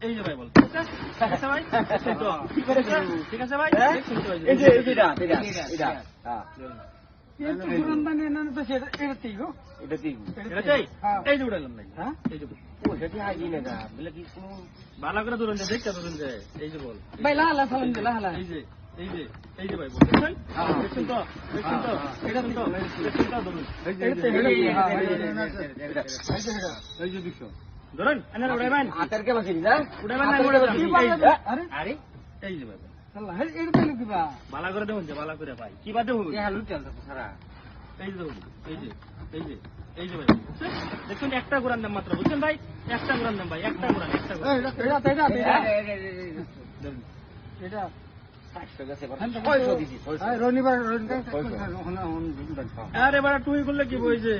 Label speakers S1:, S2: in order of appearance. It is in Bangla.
S1: এই যে ভাই বল ঠিক আছে ভাই ঠিক আছে ভাই এই যে এটা এই যে উড়াইলাম নাই এই যে ভালো করে ধরুন দেখতে ধরুন যে এই যে বল
S2: ভাই লালা সালাম দে লালা
S1: এই যে এই যে ভাই বল দেখছেন তো এটা তো ধরুন এই যে বিশ্ব ধরুন আনার উড়াইবেন
S2: হাতের কে বাকি না
S1: উড়াইবেন না উড়াইবেন আরে এই যে ভাই
S2: আল্লাহ এই তো কিবা
S1: ভালো করে দেখুন যে ভালো করে ভাই কি বাদে হই
S2: এ হালু চল তো সারা
S1: এই যে এই যে ভাই দেখুন একটা ঘোরার দাম মাত্র বুঝছেন ভাই একটা ঘোরার দাম ভাই একটা ঘোরান
S2: এটা
S1: আরে বাড়া টুই করলে কি বইছে